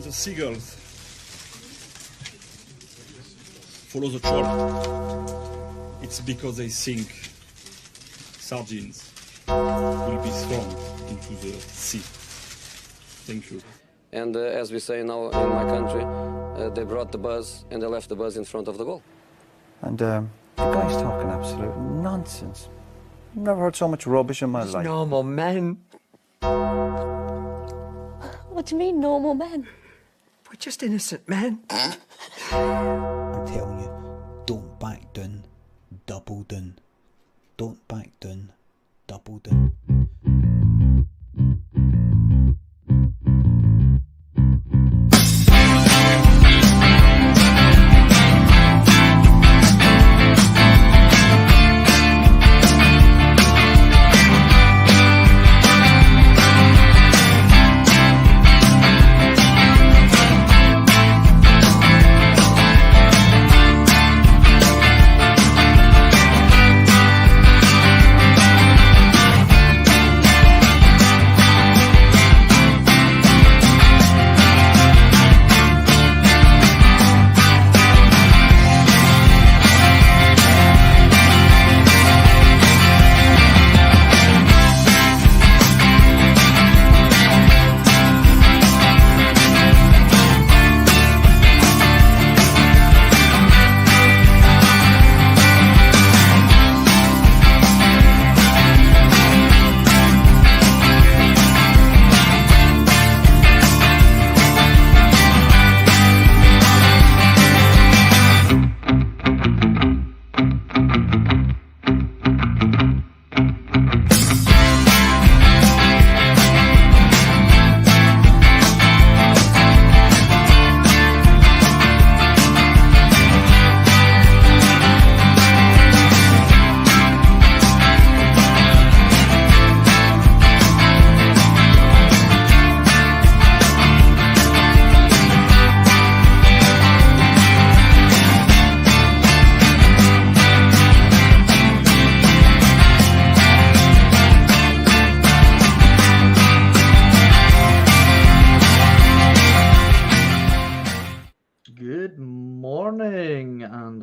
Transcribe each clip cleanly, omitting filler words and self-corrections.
the seagulls follow the troll, it's because they think sardines will be thrown into the sea. Thank you. And as we say now in my country, they brought the buzz and they left the buzz in front of the goal. And the guy's talking absolute nonsense. Never heard so much rubbish in my life. Normal men. What do you mean, normal men? We're just innocent men. I'm telling you, don't back down, double down. Don't back down, double down.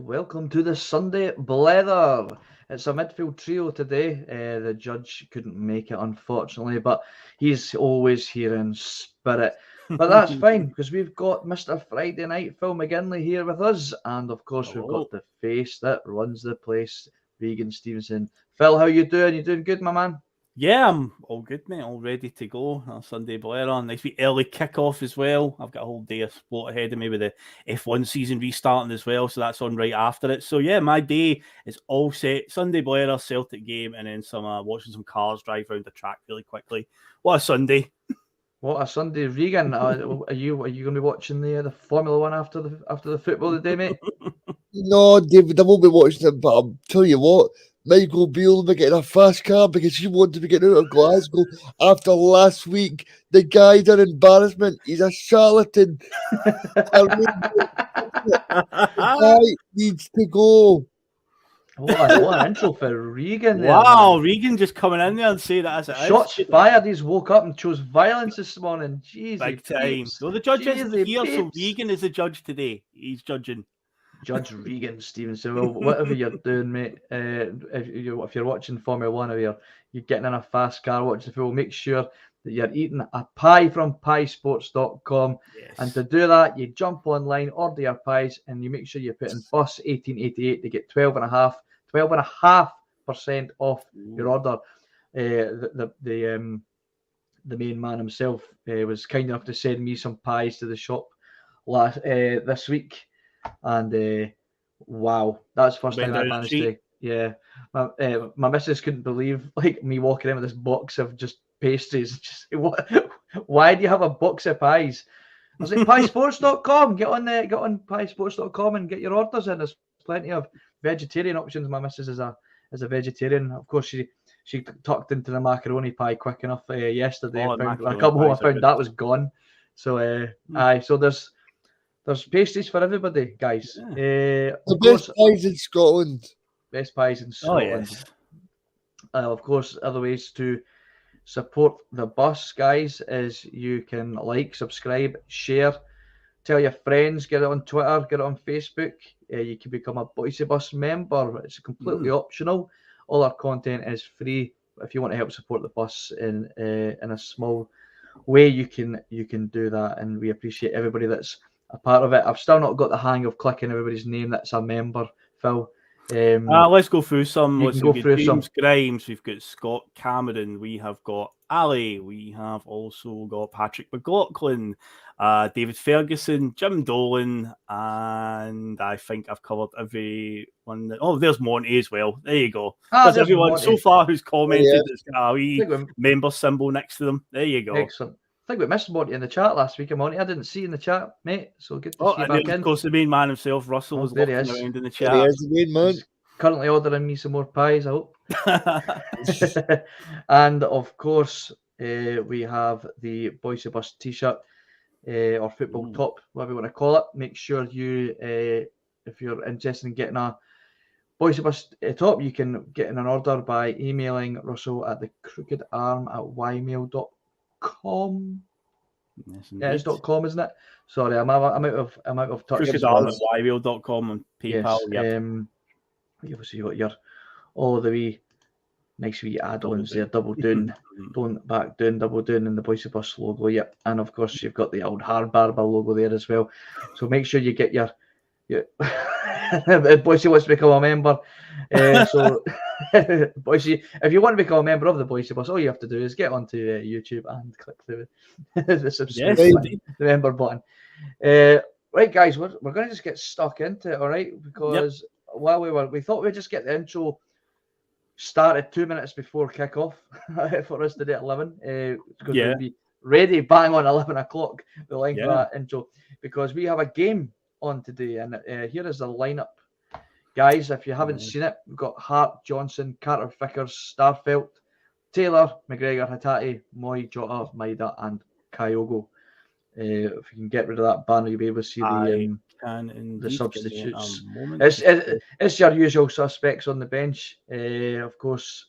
Welcome to the Sunday Blether. It's a midfield trio today. The judge couldn't make it, unfortunately, but he's always here in spirit. But that's fine, because we've got Mr. Friday Night, Phil McGinley, here with us. And, of course, we've got the face that runs the place, Regan Stevenson. Phil, how you doing? You doing good, my man? Yeah, I'm all good, mate. All ready to go. Sunday Blether. Nice wee early kickoff as well. I've got a whole day of sport ahead of me with the F1 season restarting as well, so that's on right after it. So yeah, my day is all set. Sunday Blether, Celtic game, and then some watching some cars drive around the track really quickly. What a Sunday! What a Sunday, Regan. Are you going to be watching the Formula One after the football today, mate? No, David, I won't be watching it. But I'll tell you what. Michael Beale will be getting a fast car because he wanted to be getting out of Glasgow after last week. The guy's an embarrassment. He's a charlatan. Guy needs to go. What an intro for Regan there. Wow, man. Regan just coming in there and saying that as it Shots is. fired. He's woke up and chose violence this morning. Jeez, Big time. So the judge isn't here, so Regan is the judge today. He's judging. Judge Regan Stevenson. Well, whatever you're doing, mate, if you're watching Formula One or you're getting in a fast car watching the film, make sure that you're eating a pie from piesports.com. Yes. And to do that, you jump online, order your pies, and you make sure you put in Bus 1888 to get 12.5% off your order. The main man himself was kind enough to send me some pies to the shop this week. And wow, that's the first time I managed to. Yeah, my missus couldn't believe me walking in with this box of just pastries. Just what? Why do you have a box of pies? I was like, piesports.com. Get on piesports.com and get your orders in. There's plenty of vegetarian options. My missus is a vegetarian. Of course, she tucked into the macaroni pie quick enough yesterday. I found that was gone. So so there's pastries for everybody, guys. The best pies in Scotland. Best pies in Scotland. Oh, yes. Of course, other ways to support the bus, guys, is you can like, subscribe, share Tell your friends, get it on Twitter, get it on Facebook. You can become a Bhoycie Bus member. It's completely optional. All our content is free. If you want to help support the bus in a small way, you can do that, and we appreciate everybody that's a part of it. I've still not got the hang of clicking everybody's name that's a member, Phil. Let's go through some. You can go through James some. Grimes, we've got Scott Cameron, we have got Ali, we have also got Patrick McLaughlin, David Ferguson, Jim Dolan, and I think I've covered everyone. There's Monty as well. There you go. There's everyone Monty so far who's commented that's got a wee member symbol next to them. There you go. Excellent. I think we missed Monty in the chat last week, Monty. I didn't see in the chat, mate. So good to see you back in. Of course, the main man himself, Russell, was looking around in the chat. There he is, the main man. He's currently ordering me some more pies, I hope. And of course, we have the Bhoycie Bus t-shirt or football top, whatever you want to call it. Make sure you, if you're interested in getting a Bhoycie Bus top, you can get in an order by emailing Russell at thecrookedarm@ymail.com. Yeah, it's .com, isn't it? Sorry, I'm out of touch. Crookedarm@ymail.com and PayPal. Yes, you obviously got your all the wee nice wee add-ons there, double down, don't back down, double down, and the Bhoycie Bus logo. Yep, and of course you've got the old hard barber logo there as well. So make sure you get your Bhoycie wants to become a member. So Bhoycie, if you want to become a member of the Bhoycie Bus, all you have to do is get onto YouTube and click the subscribe, the member button. Right, guys, we're going to just get stuck into it, all right? Because while we thought we'd just get the intro started 2 minutes before kickoff for us to do 11, because we'll be ready bang on 11 o'clock. The line for that intro, because we have a game on today, and here is the lineup, guys. If you haven't seen it, we've got Hart, Johnson, Carter, Vickers, Starfelt, Taylor, McGregor, Hatate, Moy, Jota, Maida, and Kyogo. If you can get rid of that banner, you'll be able to see the substitutes. It's your usual suspects on the bench, of course.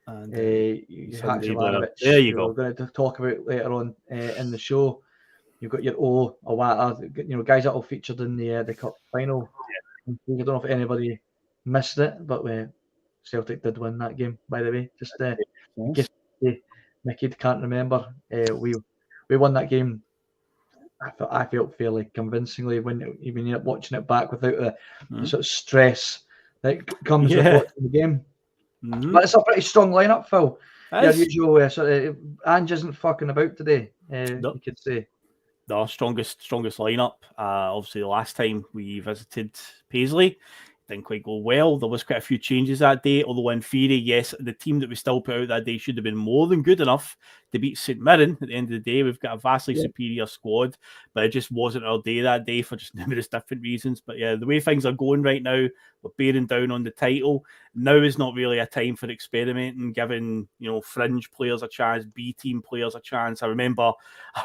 And Haksabanovic, there you go. We're going to talk about later on in the show. You've got your Awata, guys that all featured in the cup final. I don't know if anybody missed it, but Celtic did win that game, by the way. Just in case Mickey can't remember, we won that game. I felt fairly convincingly when you're watching it back without the sort of stress that comes with watching the game. But it's a pretty strong lineup, Phil. Your usual Ange isn't fucking about today. You could say. The strongest lineup. Obviously, the last time we visited Paisley, didn't quite go well. There was quite a few changes that day, although in theory, yes, the team that we still put out that day should have been more than good enough to beat St Mirren. At the end of the day, we've got a vastly superior squad, but it just wasn't our day that day for just numerous different reasons. But yeah, the way things are going right now, we're bearing down on the title. Now is not really a time for experimenting, giving fringe players a chance, B team players a chance. I remember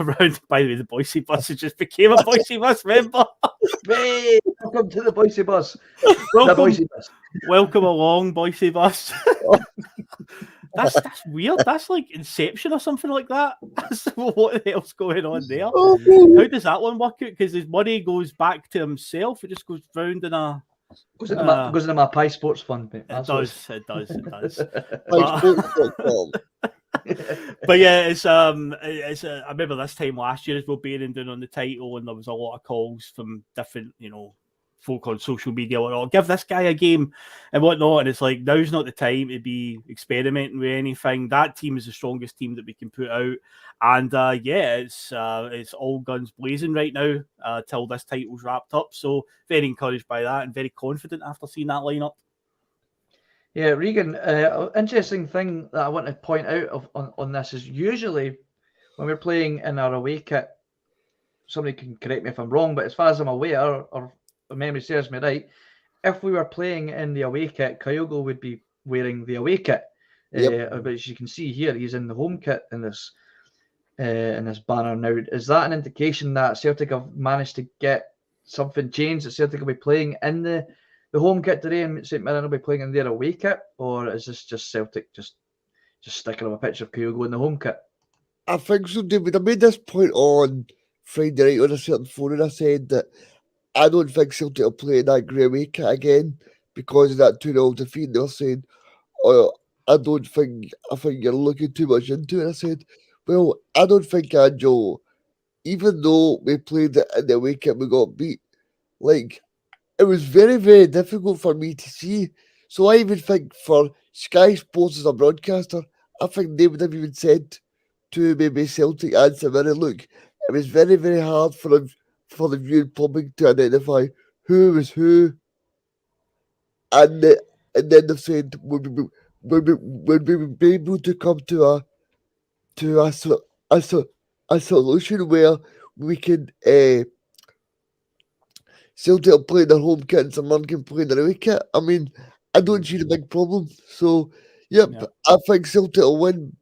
around, by the way, the Bhoycie Bus just became a Bhoycie Bus member. Hey, welcome to the Bhoycie Bus. Welcome along, Bhoycie Bus. That's weird. That's like Inception or something like that. What the hell's going on there? How does that one work out? Because his money goes back to himself. It just goes round in a... Goes into my Pie Sports Fund, mate. It does. PieSports.com. But yeah, I remember this time last year as well bearing down on the title, and there was a lot of calls from different, folk on social media, give this guy a game and whatnot. And it's like, now's not the time to be experimenting with anything. That team is the strongest team that we can put out. And it's all guns blazing right now till this title's wrapped up. So very encouraged by that and very confident after seeing that lineup. Yeah, Regan, interesting thing that I want to point out on this is usually when we're playing in our away kit, somebody can correct me if I'm wrong, but as far as I'm aware, or memory serves me right, if we were playing in the away kit, Kyogo would be wearing the away kit. But as you can see here, he's in the home kit in this banner now. Is that an indication that Celtic have managed to get something changed, that Celtic will be playing in the home kit today and St Mirren will be playing in their away kit? Or is this just Celtic just sticking up a picture of Kyogo in the home kit? I think so, David. I made this point on Friday night on a certain forum, and I said that I don't think Celtic will play that grey away kit again because of that 2-0 defeat. They were saying, oh, I think you're looking too much into it. I said, well, I don't think Ange, even though we played it in the away kit, we got beat. Like, it was very, very difficult for me to see. So I even think for Sky Sports as a broadcaster, I think they would have even said to maybe Celtic and Mirren, look, it was very, very hard for the viewing public to identify who was who. And then they've said, would we be able to come to a solution where we can Celtic will play their home kit and someone can play their away kit. I mean, I don't see the big problem. So, yep, I think Celtic will win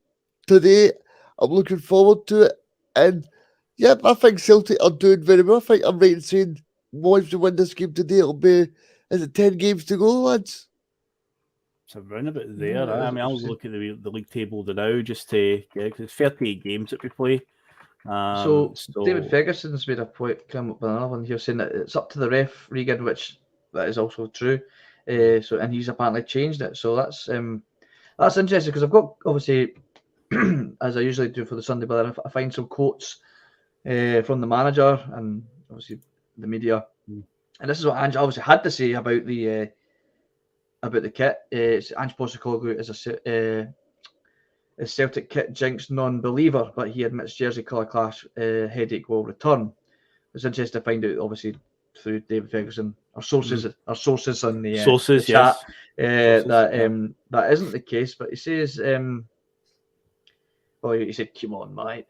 today. I'm looking forward to it. And, yep, I think Celtic are doing very well. I think I'm right in saying, once we win this game today, it'll be, is it 10 games to go, lads? It's around about there. I mean, I'll look at the league table now just to, because it's 38 games that we play. So David Ferguson's made a point, come up with another one here, saying that it's up to the ref, Regan, which that is also true. And he's apparently changed it. So that's interesting because I've got, obviously, as I usually do for the Sunday Brunch, I find some quotes from the manager and obviously the media, and this is what Ange obviously had to say about the kit. It's Ange Postecoglou is Celtic kit jinx non-believer, but he admits jersey colour clash headache will return. It's interesting to find out, obviously, through David Ferguson, our sources on the chat, that isn't the case. But he says, he said, "Come on, mate."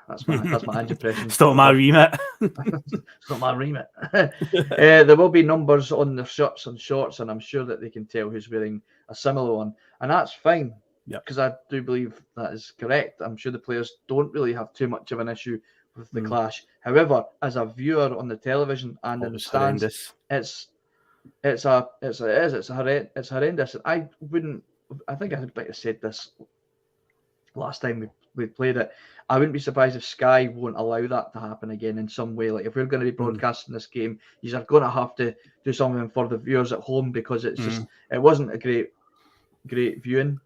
That's my Ange impression. It's not my remit. It's not my remit. There will be numbers on the shirts and shorts, and I'm sure that they can tell who's wearing a similar one, and that's fine. Because I do believe that is correct. I'm sure the players don't really have too much of an issue with the clash. However, as a viewer on the television and in the stands, it's horrendous. I think I might have said this last time we played it. I wouldn't be surprised if Sky won't allow that to happen again in some way. Like if we're going to be broadcasting this game, you're going to have to do something for the viewers at home because it's just it wasn't a great viewing.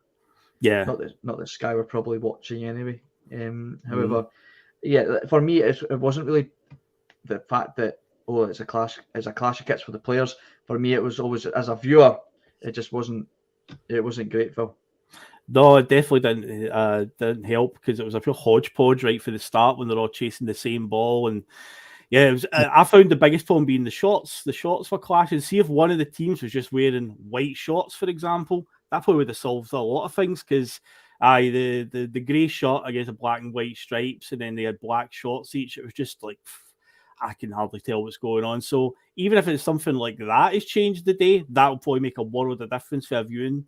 Yeah, not that Sky were probably watching anyway. However, for me, it wasn't really the fact that it's a clash of kits for the players. For me, it was always as a viewer, it just wasn't great, Phil. No, it definitely didn't help because it was a real hodgepodge right for the start when they're all chasing the same ball. And it was, I found the biggest problem being the shorts. The shorts were clashing. See if one of the teams was just wearing white shorts, for example, that probably would have solved a lot of things because the grey shirt against the black and white stripes, and then they had black shorts each. It was just like, I can hardly tell what's going on. So even if it's something like that has changed the day, that will probably make a world of difference for a viewing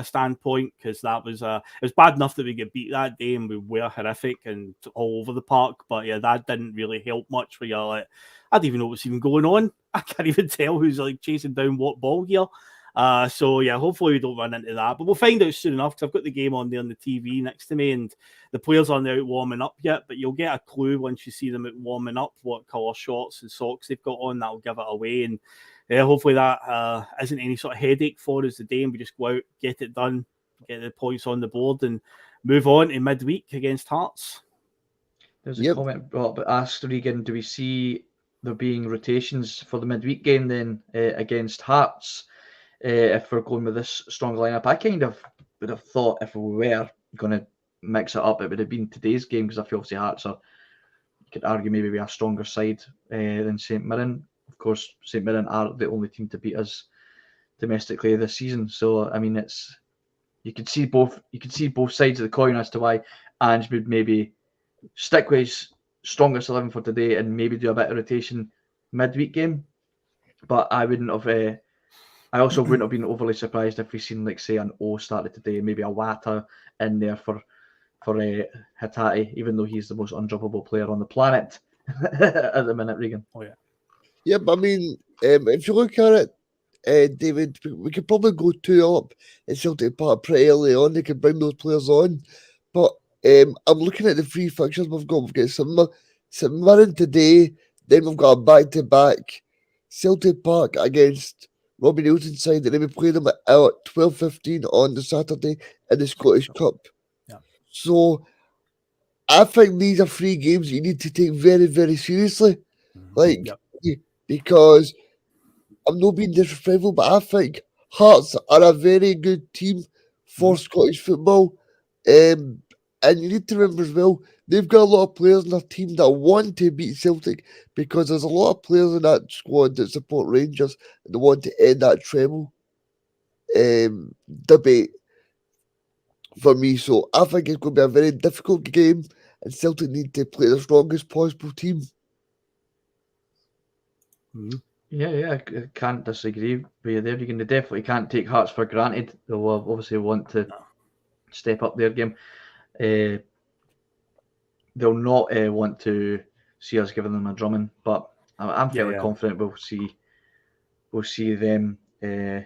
standpoint, because that was it was bad enough that we get beat that day and we were horrific and all over the park, but that didn't really help much where you're like, I don't even know what's even going on. I can't even tell who's like chasing down what ball here. Hopefully we don't run into that, but we'll find out soon enough because I've got the game on there on the TV next to me and the players aren't out warming up yet, but you'll get a clue once you see them out warming up what colour shorts and socks they've got on. That'll give it away, and hopefully that isn't any sort of headache for us today and we just go out, get it done, get the points on the board and move on in midweek against Hearts. There's a comment brought up, asked Regan, do we see there being rotations for the midweek game then against Hearts? If we're going with this strong lineup, I kind of would have thought if we were going to mix it up, it would have been today's game because I feel obviously Hearts are, you could argue maybe we are a stronger side than St Mirren. Of course, St Mirren are the only team to beat us domestically this season. So I mean, you could see both sides of the coin as to why Ange would maybe stick with his strongest 11 for today and maybe do a bit of rotation midweek game. But I wouldn't have. I also wouldn't have been overly surprised if we seen, like, say, an O started today, maybe a Wata in there for Hatate, even though he's the most undroppable player on the planet at the minute, Regan. Oh, yeah. Yeah, but I mean, if you look at it, David, we could probably go 2 up in Celtic Park pretty early on. They could bring those players on. But I'm looking at the 3 fixtures we've got. We've got St Mirren today, then we've got a back-to-back Celtic Park against Robbie Nilsson's side, and then we play them at 12:15 on the Saturday in the Scottish Cup. Yeah. So I think these are 3 games you need to take very, very seriously. Like, because I'm not being disrespectful, but I think Hearts are a very good team for Scottish football. And you need to remember as well, they've got a lot of players in their team that want to beat Celtic, because there's a lot of players in that squad that support Rangers and they want to end that treble debate for me. So I think it's going to be a very difficult game, and Celtic need to play the strongest possible team. Yeah, I can't disagree with you there. They definitely can't take Hearts for granted. They'll obviously want to step up their game. They'll not want to see us giving them a drumming, but I'm fairly confident we'll see them. I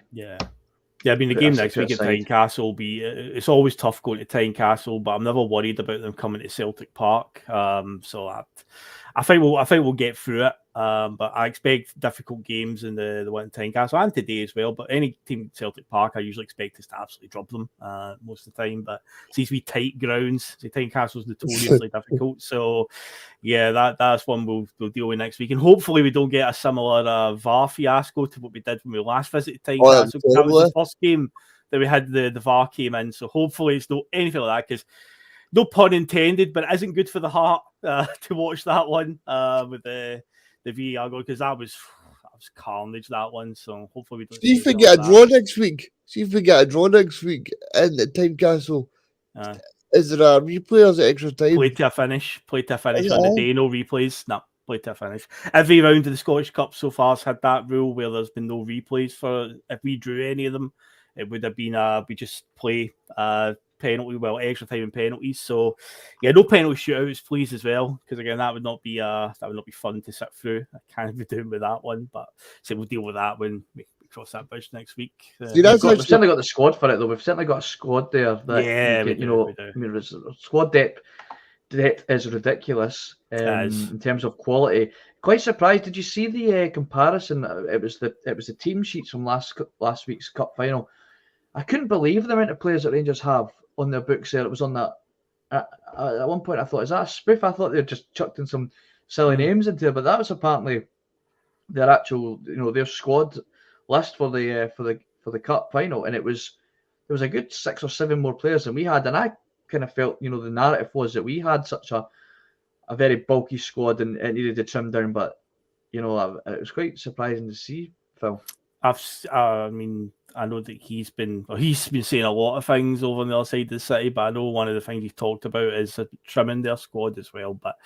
mean, the game next week at Tynecastle will be. It's always tough going to Tynecastle, but I'm never worried about them coming to Celtic Park. So I think we'll get through it. But I expect difficult games in the one at Tynecastle and today as well. But any team at Celtic Park, I usually expect us to absolutely drop them most of the time. But it seems to be tight grounds. So Tynecastle's notoriously difficult. So yeah, that's one we'll deal with next week. And hopefully we don't get a similar VAR fiasco to what we did when we last visited Tynecastle. That was the first game that we had the VAR came in. So hopefully it's not anything like that, because no pun intended, but it isn't good for the heart to watch that one with the VAR goal, because that was carnage, that one. So hopefully we don't. See if we get a draw next week. In the Tynecastle. Is there a replay or is it extra time? Play to a finish on the day, no replays. No, play to a finish. Every round of the Scottish Cup so far has had that rule where there's been no replays for if we drew any of them. It would have been we just play penalty, extra time and penalties. So yeah, no penalty shootouts, please, as well, because again that would not be fun to sit through. I can't be doing with that one, but so we'll deal with that when we cross that bridge next week. We've certainly got the squad for it, though. We've certainly got a squad there that we do. I mean, squad depth is ridiculous in terms of quality. Quite surprised. Did you see the comparison? It was the team sheets from last week's cup final. I couldn't believe the amount of players that Rangers have on their books there. It was on that. At one point, I thought, is that a spoof? I thought they just chucked in some silly names into it, but that was apparently their actual, their squad list for the cup final, and there was a good 6 or 7 more players than we had, and I kind of felt, the narrative was that we had such a very bulky squad and it needed to trim down, but it was quite surprising to see, Phil. I know that he's been saying a lot of things over on the other side of the city, but I know one of the things he's talked about is trimming their squad as well. But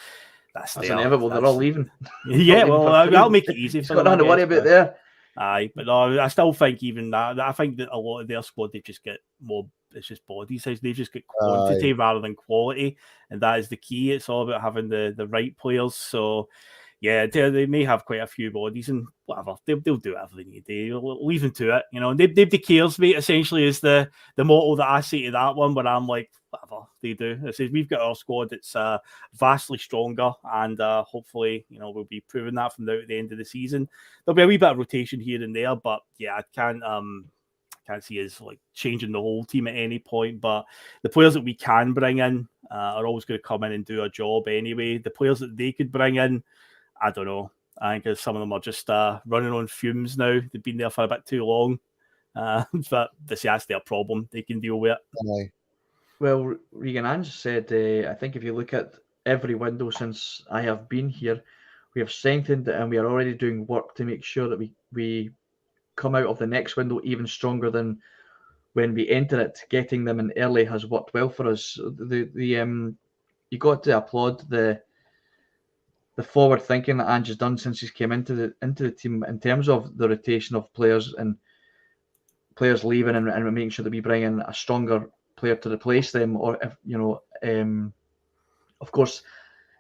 that's inevitable. They're all leaving. Yeah, I'll make it easy. Got nothing to worry about there. Aye, but no, I still think even that I think that a lot of their squad, they just get more. It's just body size. They just get quantity rather than quality, and that is the key. It's all about having the right players. So. Yeah, they may have quite a few bodies and whatever. They'll do whatever they need to do. Leave them to it. Nobody cares, mate, essentially is the motto that I say to that one, but I'm like, whatever they do. It says we've got our squad that's vastly stronger, and hopefully, we'll be proving that from now at the end of the season. There'll be a wee bit of rotation here and there, but yeah, I can't see us like changing the whole team at any point. But the players that we can bring in are always going to come in and do a job anyway. The players that they could bring in, I don't know. I think some of them are just running on fumes now. They've been there for a bit too long. But that's their problem. They can deal with it. Well, Regan Ange said, I think if you look at every window since I have been here, we have strengthened and we are already doing work to make sure that we come out of the next window even stronger than when we enter it. Getting them in early has worked well for us. You got to applaud the forward thinking that Ange has done since he's came into the team in terms of the rotation of players and players leaving and making sure that we bring in a stronger player to replace them. Or if of course,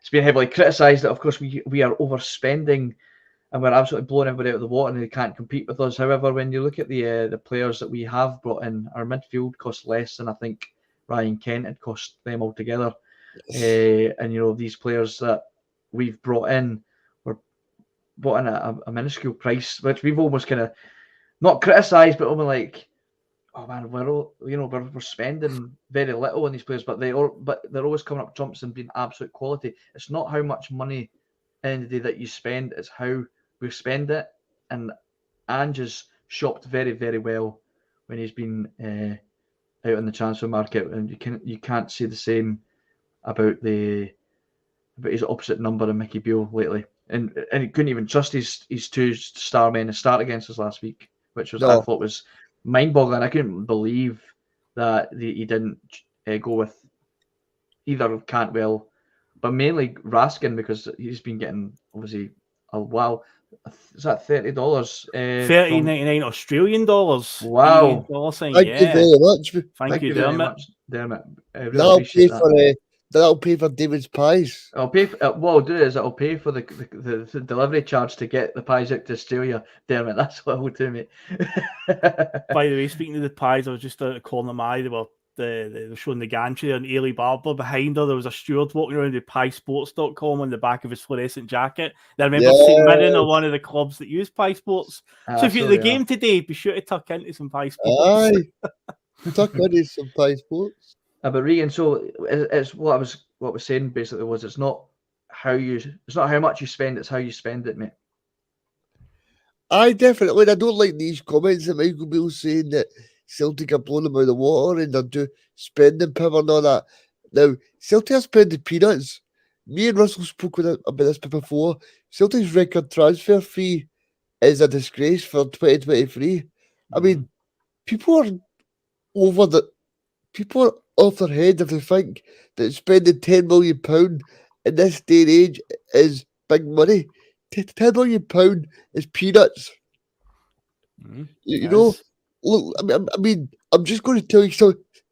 it's been heavily criticised that of course we are overspending and we're absolutely blowing everybody out of the water and they can't compete with us. However, when you look at the players that we have brought in, our midfield costs less than I think Ryan Kent had cost them altogether. And these players that we've brought in a minuscule price, which we've almost kind of not criticised, but almost like, oh man, we're spending very little on these players, but they're always coming up trumps and being absolute quality. It's not how much money at the end of the day that you spend, it's how we spend it. And Ange has shopped very, very well when he's been out in the transfer market, and you can't say the same about his opposite number in Mickey Beale lately. And he couldn't even trust his two star men to start against us last week, which was I thought was mind-boggling. I couldn't believe that he didn't go with either Cantwell, but mainly Raskin, because he's been getting obviously a wow. Is that $30? $30.99 Australian dollars. Wow! Thank you very much. Thank you, very Dermot. much, Dermot. I really appreciate that. That'll pay for David's pies. I'll pay. What I'll do is I'll pay for the delivery charge to get the pies out to Australia, Dermot. That's what I'll do, mate. By the way, speaking of the pies, I was just out of corner my eye. They were showing the gantry and Ailey Barber behind her. There was a steward walking around with piesports.com on the back of his fluorescent jacket. I remember seeing Mirren or one of the clubs that use Pie Sports. So if you're at the game today, be sure to tuck into some Pie Sports. Aye, tuck into some Pie Sports. But Regan, so it's what I was saying basically was it's not how much you spend, it's how you spend it, mate. I definitely. I don't like these comments that Michael Beale's saying that Celtic are blowing them out of the water and they're spending power and all that. Now, Celtic are spending peanuts. Me and Russell spoke about this before. Celtic's record transfer fee is a disgrace for 2023. I mean, people are off their head if they think that spending £10 million in this day and age is big money. £10 million is peanuts. You know, look, I mean, I'm just going to tell you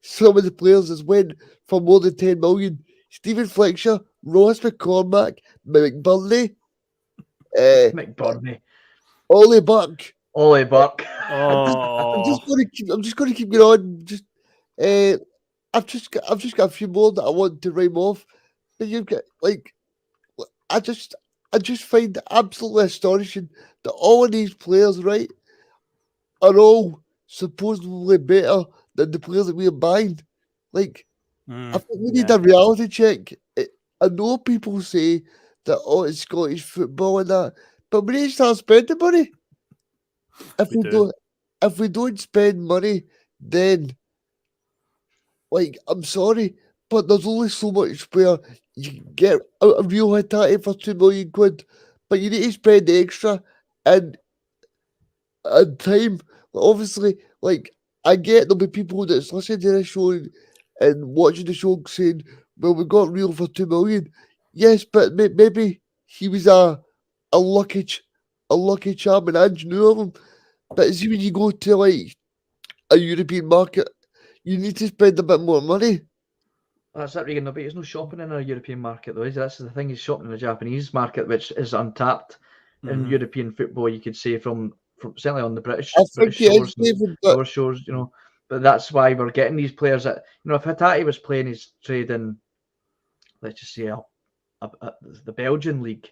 some of the players that went for more than 10 million. Stephen Fletcher, Ross McCormack, McBurney, Ollie Buck. I'm just going to keep going on. I've just got a few more that I want to rhyme off. But you've got I just find it absolutely astonishing that all of these players, right, are all supposedly better than the players that we're buying. I think we need a reality check. I know people say that it's Scottish football and that, but we need to start spending money. If we don't spend money, then I'm sorry, but there's only so much where you can get a real Hitati for £2 million, but you need to spend extra and time. Obviously, I get there'll be people that's listening to this show and watching the show saying, well, we got Real for £2 million. Yes, but maybe he was a lucky charm and Ange knew of him. But see, when you go to a European market, you need to spend a bit more money. That's it, Regan. But there's no shopping in a European market, though. That's the thing. He's shopping in the Japanese market, which is untapped in European football. You could say from certainly on the British shores, our shores, you know. But that's why we're getting these players that, you know, if Hitati was playing his trade in, let's just say, the Belgian league,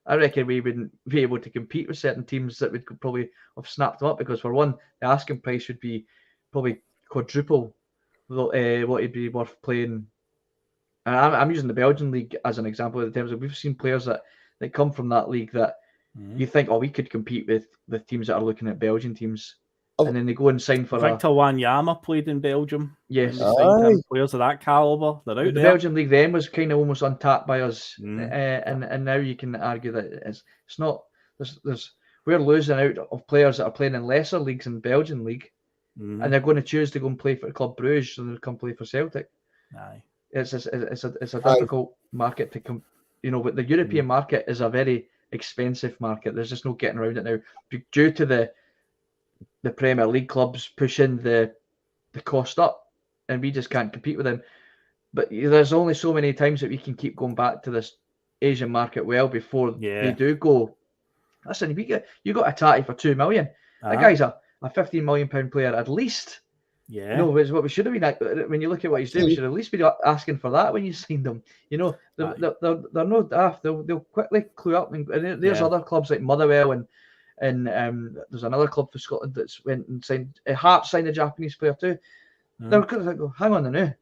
I reckon we wouldn't be able to compete with certain teams that would probably have snapped them up, because for one, the asking price would be probably quadruple what it'd be worth playing. And I'm using the Belgian league as an example in terms of we've seen players that come from that league that you think, we could compete with teams that are looking at Belgian teams. And then they go and sign for Victor Wanyama played in Belgium. Yes. Players of that calibre, they're out there. The Belgian league then was kind of almost untapped by us. And now you can argue that it's not. We're losing out of players that are playing in lesser leagues in the Belgian league. And they're going to choose to go and play for Club Bruges so they'll come play for Celtic. Aye. It's a difficult market to come. You know, but the European market is a very expensive market. There's just no getting around it now due to the Premier League clubs pushing the cost up, and we just can't compete with them. But there's only so many times that we can keep going back to this Asian market before they do go. Listen, you got Hitati for £2 million. That guy's a £15 million player at least. Yeah. No, it's what we should have been. When you look at what he's doing, we should at least be asking for that when you signed him. You know, they're no daft. They'll quickly clue up. And there's other clubs like Motherwell and there's another club for Scotland that's went and signed. Hearts signed a Japanese player too. They're going to go, hang on now.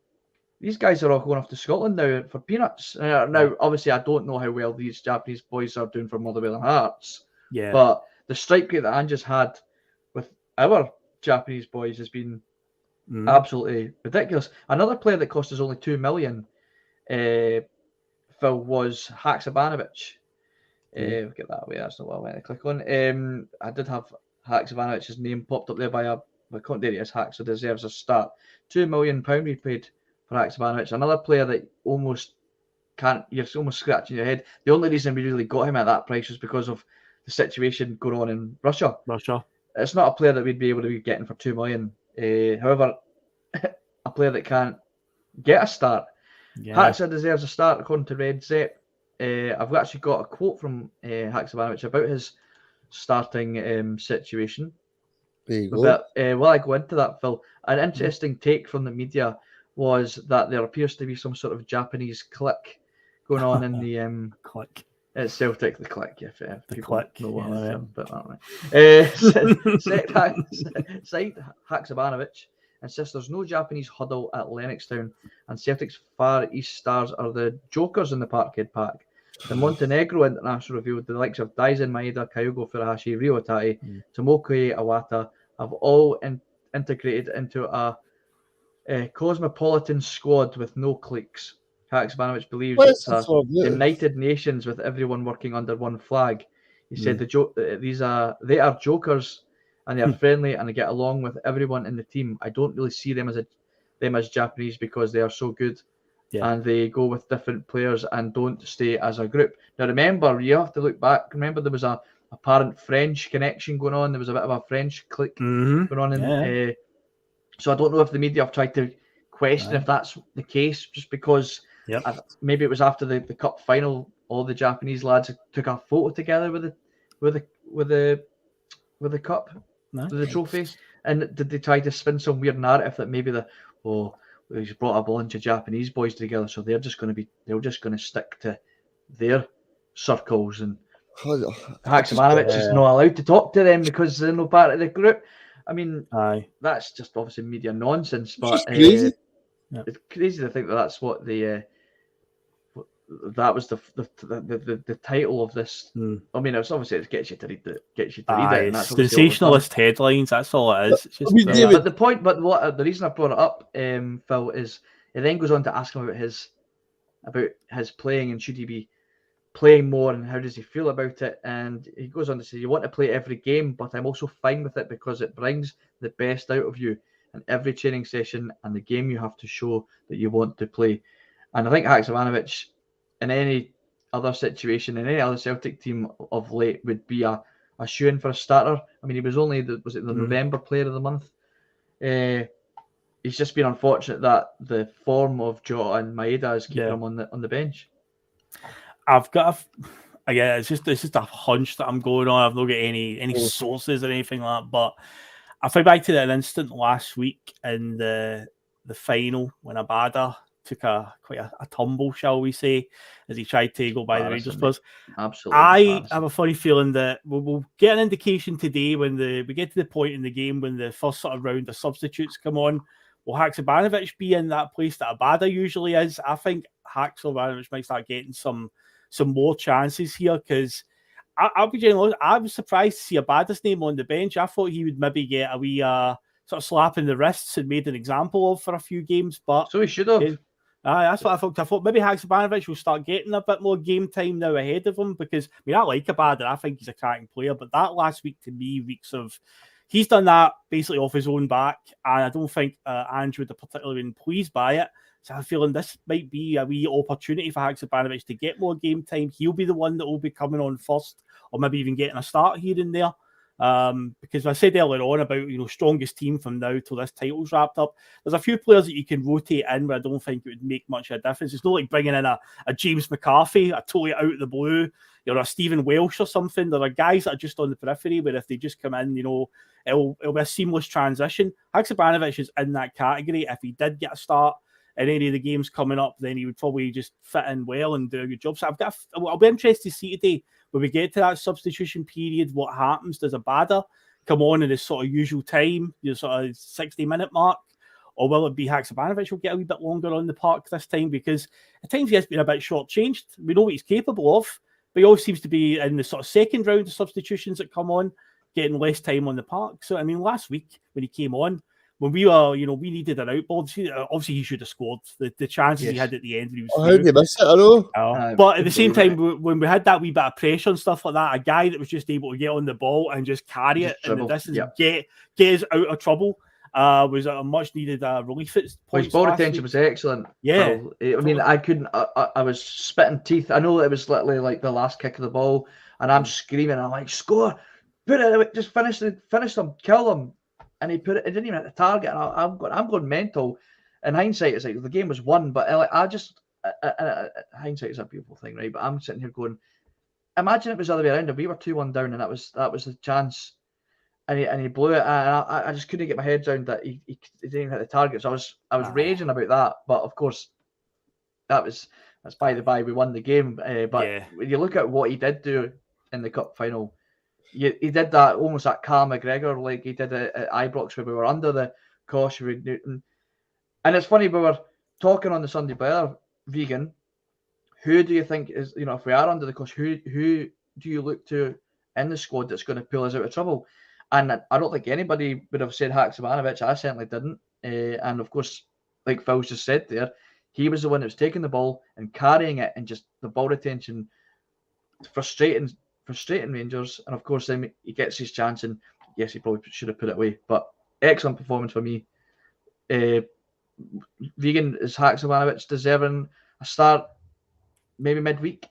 These guys are all going off to Scotland now for peanuts. Now, obviously, I don't know how well these Japanese boys are doing for Motherwell and Hearts. Yeah. But the strike rate that Ange has had with our Japanese boys has been absolutely ridiculous. Another player that cost us only $2 million, Phil, was Haksabanovic. We'll get that away. That's not what I went to click on. I did have Haksabanovic's name popped up there by a. There he is. Haxa deserves a start. £2 million we paid for Haksabanovic. Another player that almost can't. You're almost scratching your head. The only reason we really got him at that price was because of the situation going on in Russia. It's not a player that we'd be able to be getting for $2 million. However, a player that can't get a start. Haxa deserves a start according to Red Zep. I've actually got a quote from Haksabanovic about his starting situation. There you go. But while I go into that, Phil, an interesting take from the media was that there appears to be some sort of Japanese clique going on in the clique. It's Celtic, the clique. If the people clique. know what Yeah. but that way. Side Haksabanovic insists there's no Japanese huddle at Lennoxtown, and Celtic's Far East stars are the jokers in the Parkhead Pack. The Montenegro international revealed the likes of Daisen Maeda, Kyogo Furuhashi, Ryo Tati, Tomoki Awata have all integrated into a cosmopolitan squad with no cliques. Haksabanovic believes it's a United Nations with everyone working under one flag. He said they are jokers and they are friendly and they get along with everyone in the team. I don't really see them as Japanese because they are so good. And they go with different players and don't stay as a group. Now, remember, you have to look back. Remember, there was a apparent French connection going on. There was a bit of a French clique going on. So I don't know if the media have tried to question if that's the case, just because maybe it was after the cup final, all the Japanese lads took a photo together with the cup, with the trophy. And did they try to spin some weird narrative that maybe he's brought a bunch of Japanese boys together, so they're just going to stick to their circles, and Haksabanovic is not allowed to talk to them because they're no part of the group. I mean, that's just obviously media nonsense, but crazy. It's crazy to think that's what that was the title of this. I mean, it's obviously it gets you to read it. And that's sensationalist headlines. That's all it is. It's just, but the reason I brought it up, Phil, is it then goes on to ask him about his playing and should he be playing more and how does he feel about it. And he goes on to say, you want to play every game, but I'm also fine with it because it brings the best out of you in every training session and the game you have to show that you want to play. And I think Haksabanovic, in any other situation, in any other Celtic team of late, would be a shoe-in for a starter. I mean, he was only the November Player of the Month. He's just been unfortunate that the form of Jota and Maeda is keeping him on the bench. I've got it's just a hunch that I'm going on. I've not got any sources or anything like that, but I think back to that instant last week in the final when Abada took quite a tumble, shall we say, as he tried to go by the Rangers players. Absolutely. I have a funny feeling that we'll get an indication today when we get to the point in the game when the first sort of round of substitutes come on. Will Haksabanovic be in that place that Abada usually is? I think Haksabanovic might start getting some more chances here, because I'll be genuine. I was surprised to see Abada's name on the bench. I thought he would maybe get a wee sort of slap in the wrists and made an example of for a few games. But so he should have. That's what I thought. I thought maybe Haksabanovic will start getting a bit more game time now ahead of him, because I mean I like Abada. I think he's a cracking player, but that last week to me reeks of he's done that basically off his own back, and I don't think Ange would have particularly been pleased by it. So I'm feeling this might be a wee opportunity for Haksabanovic to get more game time. He'll be the one that will be coming on first, or maybe even getting a start here and there. Because I said earlier on about, strongest team from now till this title's wrapped up. There's a few players that you can rotate in, but I don't think it would make much of a difference. It's not like bringing in a James McCarthy, a totally out of the blue, a Stephen Welsh or something. There are guys that are just on the periphery where if they just come in, it'll be a seamless transition. Haksabanovic is in that category. If he did get a start in any of the games coming up, then he would probably just fit in well and do a good job. So I'll be interested to see today, when we get to that substitution period, what happens. Does Abada come on in his sort of usual time, sort of 60-minute mark? Or will it be Haksabanovic will get a wee bit longer on the park this time? Because at times he has been a bit shortchanged. We know what he's capable of, but he always seems to be in the sort of second round of substitutions that come on, getting less time on the park. So, I mean, last week when he came on, when we were, we needed an outboard. Obviously, he should have scored. The chances he had at the end when he was how did they miss it? I know. But at the same time, when we had that wee bit of pressure and stuff like that, a guy that was just able to get on the ball and just carry it in the distance, get us out of trouble, was a much needed relief at points. His ball retention was excellent. Yeah. I mean, I couldn't. I was spitting teeth. I know it was literally like the last kick of the ball, and I'm screaming. I'm like, score, put it, just finish them, kill them. And he put it. It didn't even hit the target. And I'm going mental. In hindsight, it's like the game was won, but hindsight is a beautiful thing, right? But I'm sitting here going, imagine it was the other way around. If we were 2-1 down, and that was the chance, and he blew it. And I just couldn't get my head around that he didn't even hit the target. So I was raging about that. But of course, that's by the by. We won the game. But when you look at what he did do in the cup final. He did that almost that Cal McGregor, like he did at Ibrox, where we were under the cosh with Newton. And it's funny, we were talking on the Sunday Blether, Vegan. Who do you think is, if we are under the cosh, who do you look to in the squad that's going to pull us out of trouble? And I don't think anybody would have said Haksabanovic. I certainly didn't. And of course, like Phil's just said there, he was the one that was taking the ball and carrying it, and just the ball retention, frustrating Rangers. And of course then he gets his chance, and yes, he probably should have put it away, but excellent performance for me. Vegan, is Haksabanovic deserving a start maybe midweek?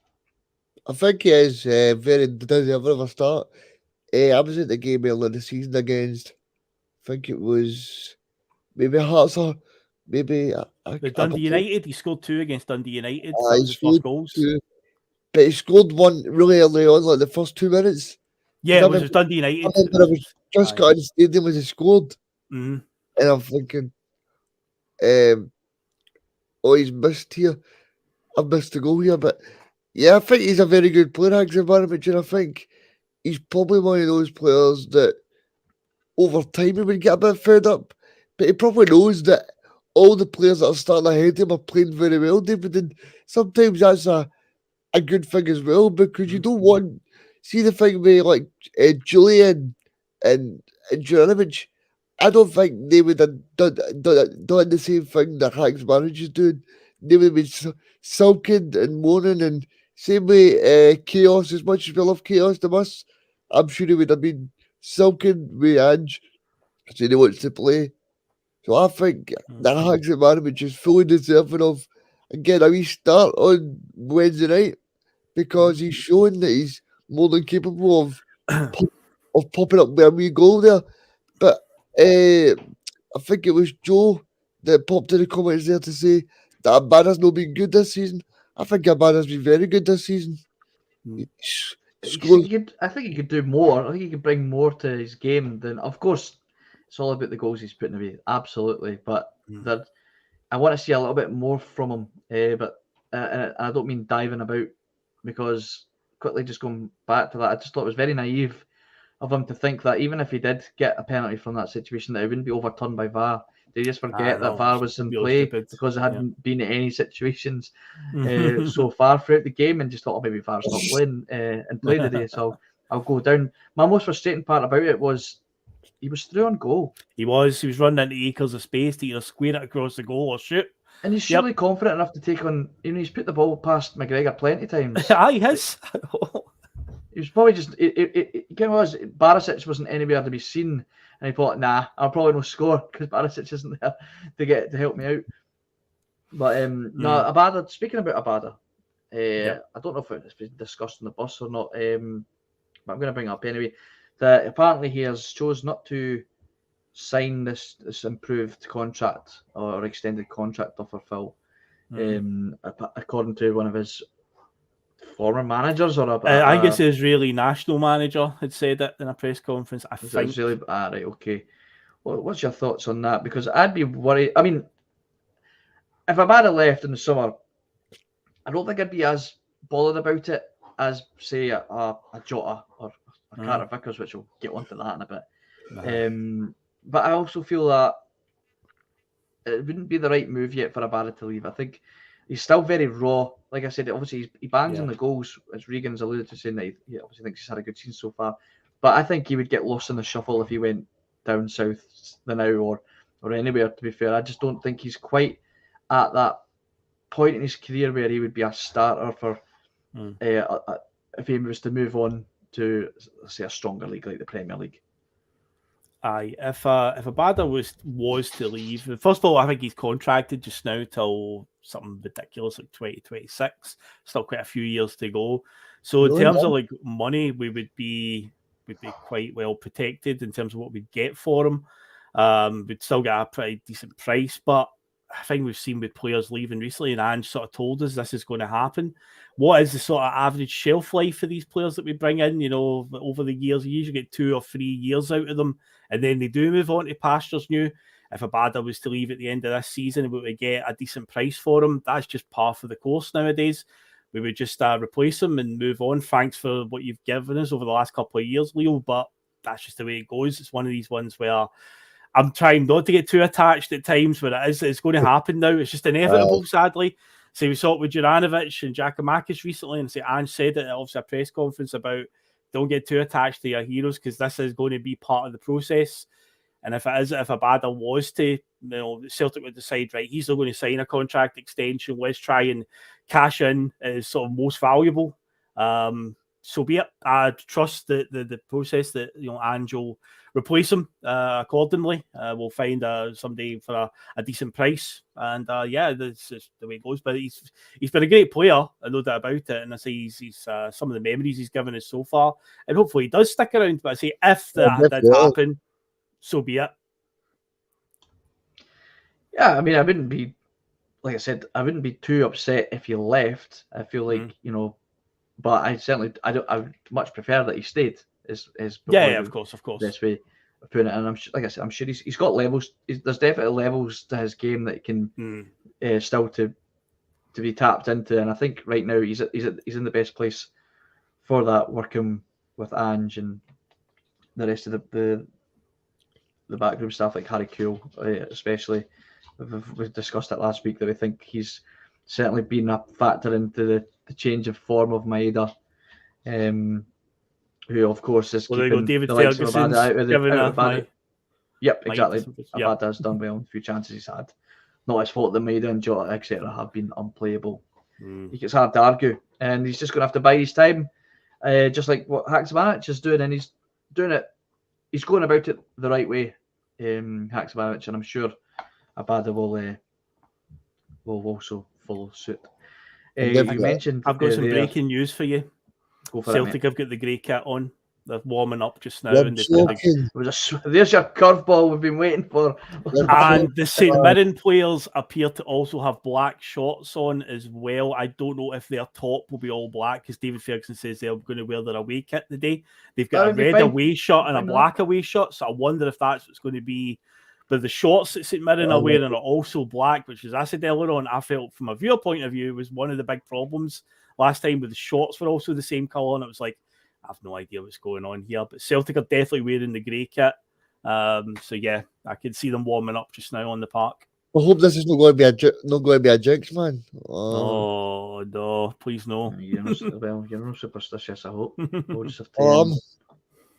I think he is very deserving of a start. I was at the game earlier this season against, I think it was maybe Hearts or maybe Dundee United. He scored 2 against Dundee United. That was his first goals. 2. But he scored one really early on, like the first 2 minutes. Yeah, it was Dundee United. I was just got in the stadium as he scored. Mm-hmm. And I'm thinking, he's missed here. I've missed the goal here. But yeah, I think he's a very good player, Haksabanovic, and I think he's probably one of those players that over time he would get a bit fed up. But he probably knows that all the players that are starting ahead of him are playing very well, David. And sometimes that's a good thing as well, because you don't want see the thing with like Julian and Juranovic. I don't think they would have done the same thing that Haksabanovic is doing. They would have been sulking and moaning, and same way Chaos, as much as we love Chaos to us, I'm sure he would have been sulking with Ange saying he wants to play. So I think that Haksabanovic is fully deserving of, again, a wee start on Wednesday night, because he's showing that he's more than capable of popping up with a wee goal there. But I think it was Joe that popped in the comments there to say that Abada's not been good this season. I think Abada's been very good this season. I think he could do more. I think he could bring more to his game than, of course, it's all about the goals he's putting away. Absolutely. But I want to see a little bit more from him. But I don't mean diving about, because quickly just going back to that, I just thought it was very naive of him to think that even if he did get a penalty from that situation, that it wouldn't be overturned by VAR. They just forget that VAR was in play because there hadn't been any situations so far throughout the game, and just thought, maybe VAR's not playing and play today, so I'll go down. My most frustrating part about it was he was through on goal. He was running into acres of space to either square it across the goal or shoot. And he's surely confident enough to take on, he's put the ball past McGregor plenty of times. He has. He was probably just, it was, Barisic wasn't anywhere to be seen. And he thought, nah, I'll probably not score because Barisic isn't there to help me out. But no, Abada, speaking about Abada, I don't know if it's been discussed on the bus or not, but I'm going to bring it up anyway. that apparently he has chose not to sign this improved contract or extended contract offer, Phil. According to one of his former managers, or I guess his Israeli national manager had said it in a press conference. I think. Israeli, right, okay. Well, what's your thoughts on that? Because I'd be worried. I mean, if Abada left in the summer, I don't think I'd be as bothered about it as, say, a Jota or a Carter Vickers, which we'll get onto that in a bit. But I also feel that it wouldn't be the right move yet for Abada to leave. I think he's still very raw. Like I said, obviously he bangs on the goals, as Regan's alluded to, saying that he obviously thinks he's had a good season so far. But I think he would get lost in the shuffle if he went down south the now or anywhere, to be fair. I just don't think he's quite at that point in his career where he would be a starter for if he was to move on to, say, a stronger league like the Premier League. Aye, if Abada was to leave, first of all, I think he's contracted just now till something ridiculous like 2026. Still quite a few years to go. So in terms of like money, we'd be quite well protected in terms of what we'd get for him. We'd still get a pretty decent price, but I think we've seen with players leaving recently, and Ange sort of told us this is going to happen. What is the sort of average shelf life for these players that we bring in? You know, over the years, you usually get 2 or 3 years out of them, and then they do move on to pastures new. If Abada was to leave at the end of this season, we would get a decent price for him. That's just par for the course nowadays. We would just replace him and move on. Thanks for what you've given us over the last couple of years, Leo, but that's just the way it goes. It's one of these ones where I'm trying not to get too attached at times, but it's going to happen now. It's just inevitable, sadly. So we saw it with Juranovic and Giacomakis recently, and Ange said it at obviously a press conference about don't get too attached to your heroes because this is going to be part of the process. And if Abada was to, Celtic would decide, right, he's not going to sign a contract extension. Let's try and cash in as sort of most valuable. So be it. I trust the process that Ange will replace him accordingly. We'll find somebody for a decent price, and this is the way it goes. But he's been a great player, no doubt about it. And I say he's some of the memories he's given us so far, and hopefully he does stick around. But I say if that did happen, so be it. Yeah, I mean, I wouldn't be, like I said, I wouldn't be too upset if he left. I feel like but I would much prefer that he stayed. Is of course. Best way of putting it. And I'm sure he's got levels. There's definitely levels to his game that can still to be tapped into. And I think right now he's in the best place for that, working with Ange and the rest of the backroom staff like Harry Kuehl, especially. We've discussed it last week that I think he's certainly been a factor into the change of form of Maeda, who of course is keeping David the likes of Ferguson's Abada out of the Yep, exactly. Yep. Abada's done well in a few chances he's had. Not his fault that Maeda and Jota, etc. have been unplayable. It's hard to argue, and he's just going to have to bide his time, just like what Haksabanovic is doing, and he's doing it. He's going about it the right way, Haksabanovic, and I'm sure Abada will also follow suit. You mentioned I've got some breaking news for you. Celtic have got the grey kit on. They're warming up just now. And there's your curveball we've been waiting for. And the St Mirren players appear to also have black shorts on as well. I don't know if their top will be all black because David Ferguson says they're going to wear their away kit today. They've got a red away shirt and a black away shirt, so I wonder if that's what's going to be. But the shorts that St Mirren are wearing are also black, which, as I said earlier on, I felt from a viewer point of view was one of the big problems last time, with the shorts were also the same colour, and it was like, I have no idea what's going on here. But Celtic are definitely wearing the grey kit. So yeah, I can see them warming up just now on the park. I hope this is not going to be a jinx, man. Oh no, please no. You're not superstitious, I hope.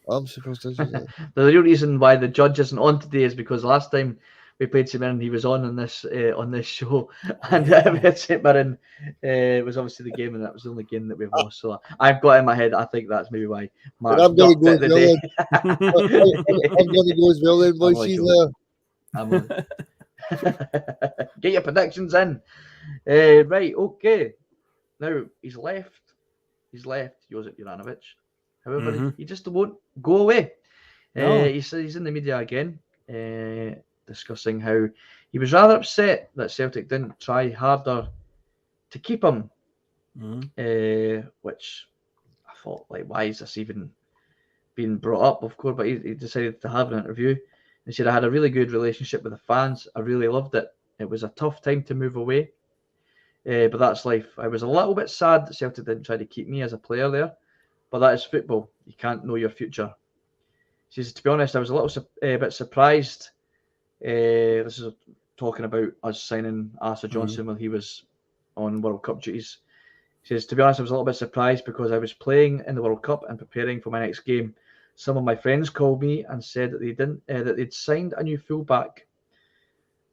I'm superstitious. The real reason why the judge isn't on today is because last time we played St Mirren, he was on this show, and we had St Mirren. It was obviously the game, and that was the only game that we've lost. So I've got in my head, I think that's maybe why Mark I'm going to the go day. I'm going to go as well then, boys. Get your predictions in. Right, okay. Now he's left Josip Juranovic. However, he just won't go away. No. He's in the media again, discussing how he was rather upset that Celtic didn't try harder to keep him, which I thought, like, why is this even being brought up? Of course, but he decided to have an interview. He said, I had a really good relationship with the fans. I really loved it. It was a tough time to move away, but that's life. I was a little bit sad that Celtic didn't try to keep me as a player there, but that is football. You can't know your future. He says, to be honest, I was a little bit surprised. This is talking about us signing Arthur Johnson while he was on World Cup duties. He says, to be honest, I was a little bit surprised because I was playing in the World Cup and preparing for my next game. Some of my friends called me and said that they'd signed a new fullback.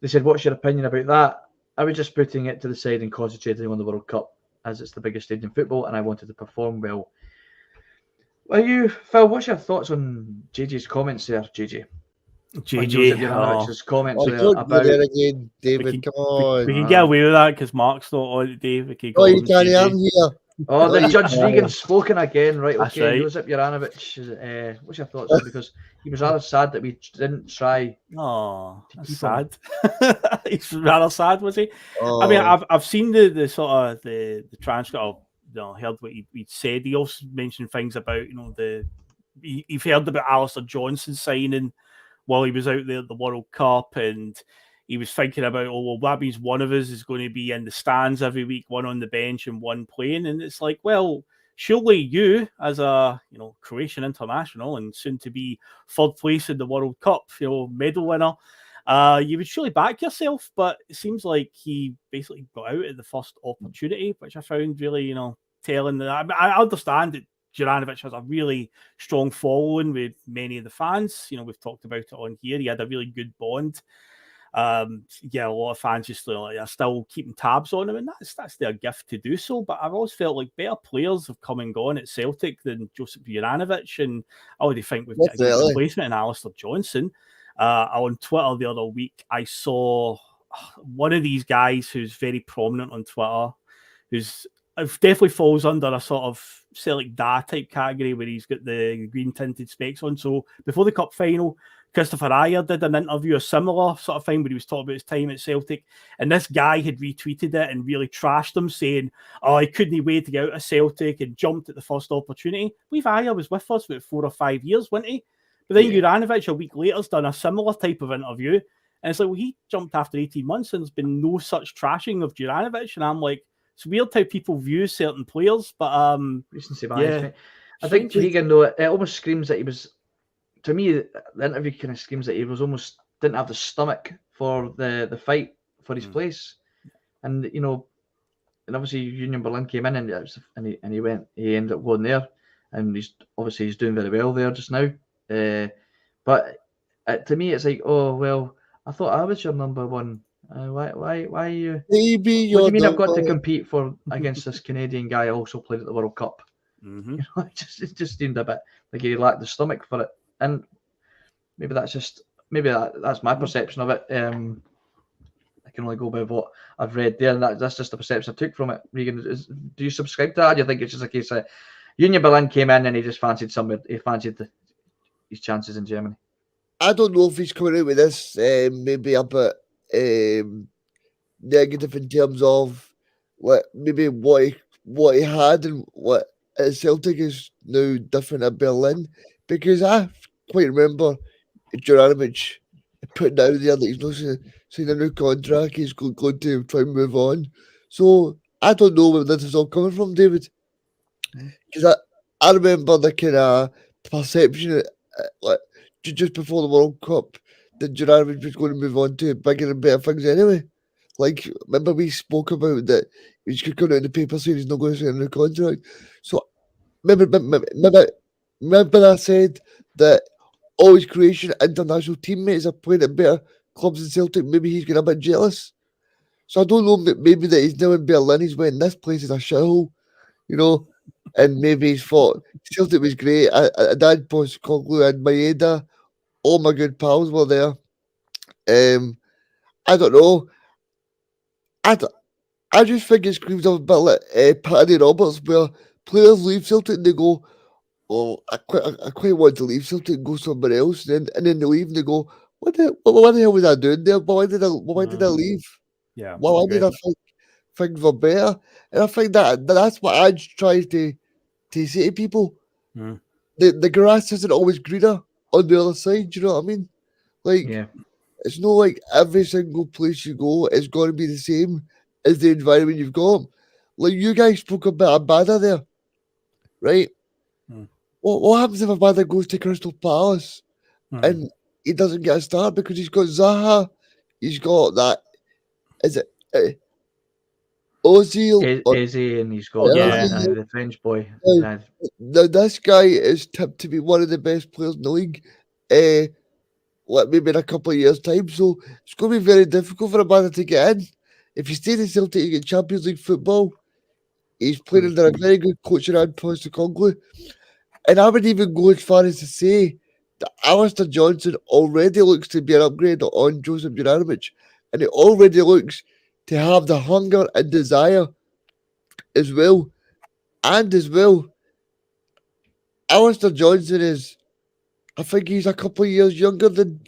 They said, what's your opinion about that? I was just putting it to the side and concentrating on the World Cup, as it's the biggest stage in football, and I wanted to perform well. Phil, what's your thoughts on JJ's comments there, JJ? JJ, comments there don't about... do that again, David, come on. We can get away with that because Mark's not on today. We can Oh, you can't, I'm here. Oh, the Judge Regan's spoken again, right? That's Okay, right. Josip Juranovic. What's your thoughts on it? Because he was rather sad that we didn't try. Oh, that's keep sad. He's rather sad, was he? Oh. I mean, I've seen the sort of the transcript. Heard what he'd said. He also mentioned things about you've heard about Alistair Johnson signing while he was out there at the World Cup, and he was thinking about, that means one of us is going to be in the stands every week, one on the bench and one playing. And it's like, well, surely you, as a Croatian international and soon to be third place in the World Cup, medal winner, you would surely back yourself. But it seems like he basically got out at the first opportunity, which I found really, telling. I understand that Juranovic has a really strong following with many of the fans. We've talked about it on here. He had a really good bond. A lot of fans just are still keeping tabs on him, and that's their gift to do so. But I've always felt like better players have come and gone at Celtic than Josip Juranovic, and I already think we've got a good replacement in Alistair Johnson. On Twitter the other week, I saw one of these guys who's very prominent on Twitter, who's definitely falls under a sort of Celtic Da type category where he's got the green tinted specs on. So before the cup final, Christopher Ayer did an interview, a similar sort of thing, where he was talking about his time at Celtic, and this guy had retweeted it and really trashed him, saying, he couldn't wait to get out of Celtic and jumped at the first opportunity. Ayer was with us for 4 or 5 years, wasn't he? But then Juranovic a week later has done a similar type of interview, and it's like, he jumped after 18 months and there's been no such trashing of Juranovic, and I'm like, it's weird how people view certain players, but I think Regan, though, it almost screams that he was. To me, the interview kind of screams that he was almost didn't have the stomach for the fight for his place, and and obviously Union Berlin came in and he ended up going there, and he's doing very well there just now. But to me, it's like, oh well, I thought I was your number one. Why are you? Maybe what do you mean I've got to compete against this Canadian guy who also played at the World Cup? It just seemed a bit like he lacked the stomach for it. And maybe that's my perception of it. I can only go by what I've read there, and that's just the perception I took from it. Regan, do you subscribe to that? Or do you think it's just a case of Union Berlin came in and he just fancied his chances in Germany? I don't know if he's coming out with this maybe a bit negative in terms of what he had and what at Celtic is now different at Berlin, because I quite remember Juranovic putting out there that he's not signing a new contract, he's going to try and move on. So I don't know where this is all coming from, David, because I remember the kind of perception just before the World Cup that Juranovic was going to move on to bigger and better things anyway. Like, remember we spoke about that he's going out in the paper saying he's not going to sign a new contract. So remember I said that all his Croatian international teammates are playing at better clubs than Celtic. Maybe he's getting a bit jealous. So I don't know, maybe that he's now in Berlin, he's went, this place is a shithole, and maybe he's thought Celtic was great. I had Postecoglou and Maeda, all my good pals were there. I don't know. I just think it screams of a bit like Paddy Roberts, where players leave Celtic and they go, oh, I quite want to leave Celtic and go somewhere else. And then they leave and they go, what the hell was I doing there? Why did I leave? Yeah. Why did I think things were better? And I think that's what Ange tries to say to people. Mm. The grass isn't always greener on the other side. Do you know what I mean? Like, Yeah. it's not like every single place you go is going to be the same as the environment you've got. Like, you guys spoke about Abada there, right? Mm. What happens if Abada goes to Crystal Palace and he doesn't get a start because he's got Zaha, he's got that, is it Ozil? Eze, and he's got the French boy. Now, this guy is tipped to be one of the best players in the league. Maybe in a couple of years' time. So it's going to be very difficult for Abada to get in. If he stays in Celtic, you get Champions League football. He's playing under a very good coach around Postecoglou. And I would even go as far as to say that Alistair Johnson already looks to be an upgrade on Josip Juranovic. And he already looks to have the hunger and desire as well. And as well, Alistair Johnson is, I think he's a couple of years younger than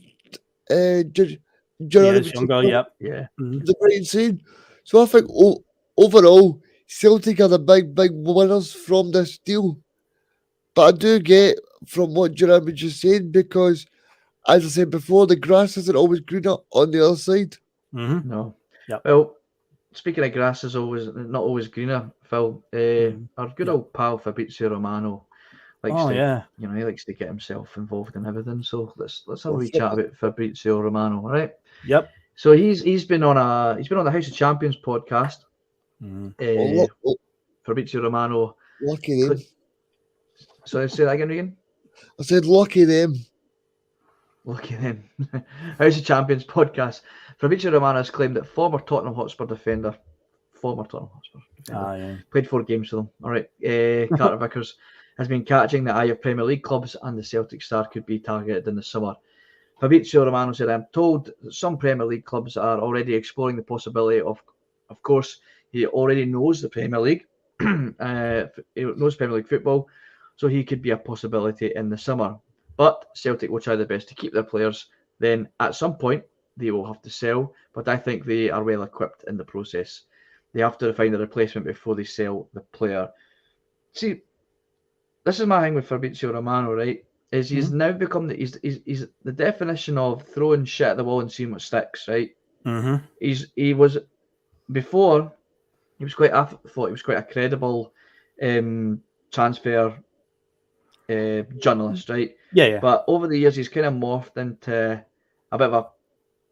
Juranovic. Younger, yep. Yeah. The right insane. So I think overall, Celtic are the big winners from this deal. But I do get from what Juranovic is saying because, as I said before, the grass isn't always greener on the other side. Mm-hmm. No. Yep. Well, speaking of grass is not always greener, Phil. Our good old pal Fabrizio Romano likes to, he likes to get himself involved in everything. So let's have a wee chat about Fabrizio Romano, all right? Yep. So he's been on the House of Champions podcast. Fabrizio Romano. Lucky them. So say that again. I said lucky them. Lucky them. House of Champions podcast. Fabrizio Romano has claimed that former Tottenham Hotspur defender, played 4 games for them. All right, Carter Vickers has been catching the eye of Premier League clubs, and the Celtic star could be targeted in the summer. Fabrizio Romano said, "I'm told that some Premier League clubs are already exploring the possibility of course, he already knows the Premier League, he knows Premier League football, so he could be a possibility in the summer. But Celtic will try their best to keep their players. Then at some point, they will have to sell, but I think they are well equipped in the process. They have to find a replacement before they sell the player." See, this is my thing with Fabrizio Romano, right? Is he's now become he's the definition of throwing shit at the wall and seeing what sticks, right? Mm-hmm. He was before. I thought he was quite a credible transfer journalist, right? Yeah. But over the years, he's kind of morphed into a bit of a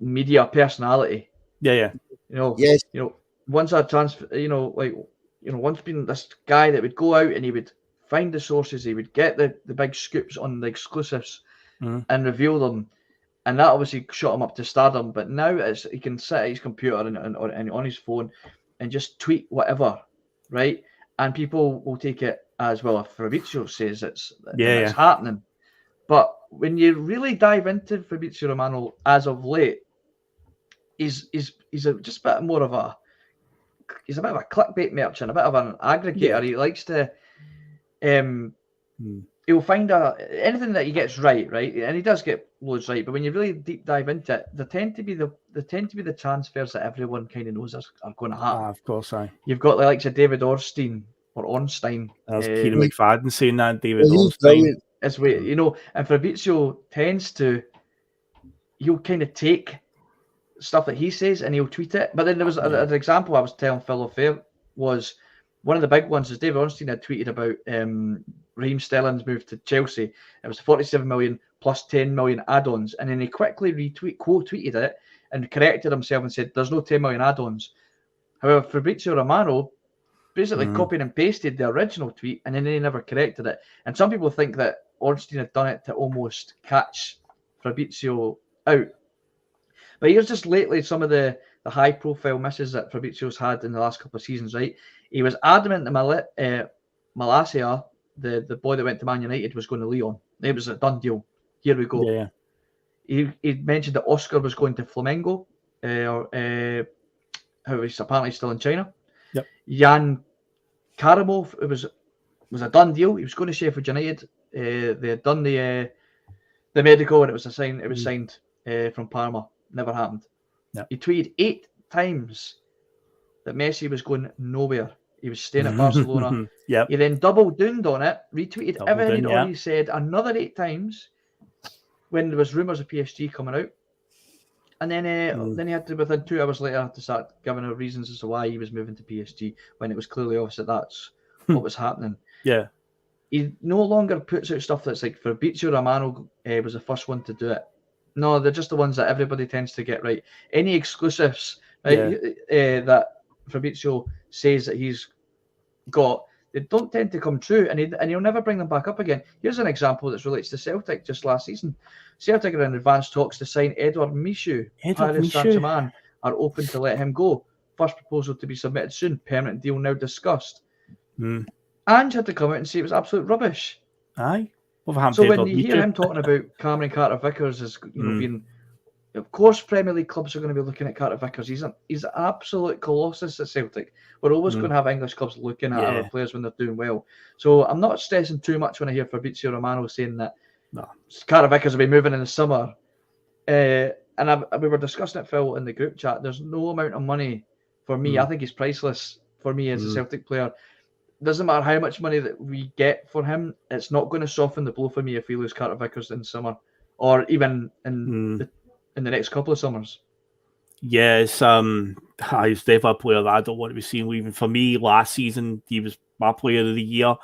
media personality. Yeah. Yes. Once a transfer, once being this guy that would go out and he would find the sources, he would get the big scoops on the exclusives and reveal them. And that obviously shot him up to stardom. But now he can sit at his computer and on his phone and just tweet whatever, right? And people will take it as, well, if Fabrizio says it's happening. But when you really dive into Fabrizio Romano as of late, he's just a bit more of a clickbait merchant, a bit of an aggregator. Yeah. He likes to he'll find anything that he gets right, and he does get loads right. But when you really deep dive into it, they tend to be the transfers that everyone kind of knows are going to happen. Of course, You've got the likes of David Ornstein or Ornstein. That's Kieran McFadden saying that. David Ornstein. It's and Fabrizio tends to, he'll kind of take stuff that he says and he'll tweet it. But then there was an example I was telling Phil Fair was one of the big ones is David Ornstein had tweeted about Raheem Sterling's move to Chelsea. It was 47 million plus 10 million add-ons, and then he quickly quote tweeted it and corrected himself and said there's no 10 million add-ons. However, Fabrizio Romano basically copied and pasted the original tweet, and then he never corrected it. And some people think that Ornstein had done it to almost catch Fabrizio out. But here's just lately some of the high-profile misses that Fabrizio's had in the last couple of seasons, right? He was adamant that Malacia, the boy that went to Man United, was going to Lyon. It was a done deal. Here we go. Yeah. He mentioned that Oscar was going to Flamengo, who is apparently still in China. Yep. Jan Karamov, it was a done deal. He was going to Sheffield United. they had done the medical, and it was signed. It was signed from Parma. Never happened. Yep. He tweeted 8 times that Messi was going nowhere. He was staying at Barcelona. Yep. He then doubled down on it, retweeted Doubled everything in, he'd already said another 8 times when there was rumours of PSG coming out. And then he had to, within 2 hours later, to start giving out reasons as to why he was moving to PSG when it was clearly obvious that that's what was happening. Yeah. He no longer puts out stuff that's like Fabrizio Romano was the first one to do it. No, they're just the ones that everybody tends to get right. Any exclusives that Fabrizio says that he's got, they don't tend to come true, and he'll never bring them back up again. Here's an example that relates to Celtic just last season. Celtic are in advanced talks to sign Edouard Michou. Paris Saint-Germain are open to let him go. First proposal to be submitted soon. Permanent deal now discussed. Ange had to come out and say it was absolute rubbish. Aye. So when you hear him talking about Cameron Carter-Vickers as being, of course, Premier League clubs are going to be looking at Carter-Vickers. He's an absolute colossus at Celtic. We're always going to have English clubs looking at our players when they're doing well. So I'm not stressing too much when I hear Fabrizio Romano saying that Carter-Vickers will be moving in the summer. And we were discussing it, Phil, in the group chat. There's no amount of money for me. I think he's priceless for me as a Celtic player. Doesn't matter how much money that we get for him, it's not going to soften the blow for me if we lose Carter-Vickers in summer, or even in the next couple of summers. Yes, he's definitely a player that I don't want to be seeing leaving. For me, last season he was my player of the year,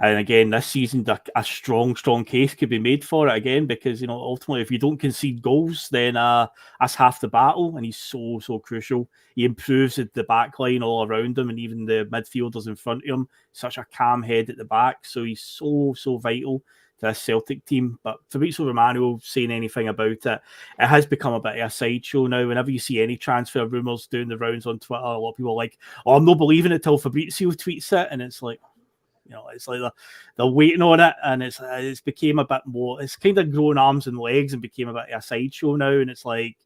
and again this season a strong case could be made for it again, because ultimately if you don't concede goals, then that's half the battle, and he's so crucial. He improves the back line all around him, and even the midfielders in front of him. Such a calm head at the back, so he's so vital to this Celtic team. But Fabrizio Romano saying anything about it has become a bit of a sideshow now. Whenever you see any transfer rumours doing the rounds on Twitter, a lot of people are like, "Oh, I'm not believing it till Fabrizio tweets it," and it's like, it's like they're waiting on it, and it's became a bit more. It's kind of grown arms and legs and became a bit of a sideshow now, and it's like,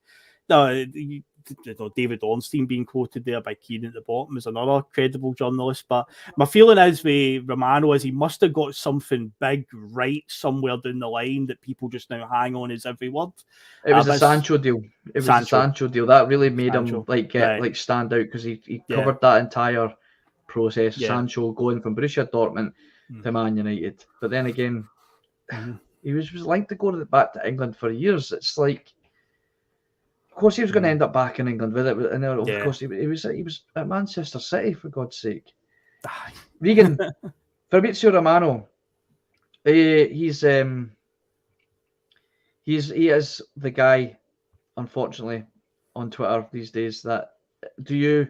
David Ornstein being quoted there by Keane at the bottom is another credible journalist. But my feeling is with Romano is he must have got something big right somewhere down the line that people just now hang on his every word. It was a Sancho deal. It was a Sancho deal that really made him stand out, because he covered that entire process. Sancho going from Borussia Dortmund to Man United, but then again, he was linked to go back to England for years. It's like, of course, he was going to end up back in England with it, and of course, he was at Manchester City, for God's sake. Regan, Fabrizio Romano, he is the guy, unfortunately, on Twitter these days. That do you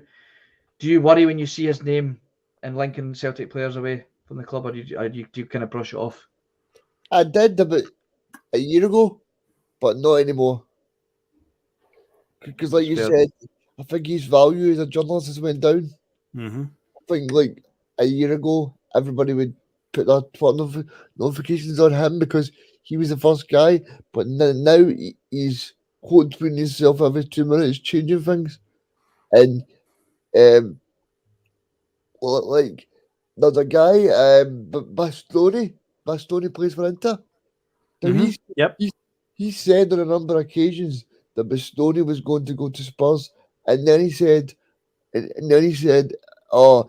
worry when you see his name and linking Celtic players away from the club, or do you kind of brush it off? I did about a year ago, but not anymore. Because, like you said, I think his value as a journalist has went down. I think, like, a year ago, everybody would put their Twitter notifications on him because he was the first guy. But now he's quoting himself every 2 minutes, changing things. And, like, there's a guy, Bastoni plays for Inter. Now he said on a number of occasions that Bastoni was going to go to Spurs, and then he said, "Oh,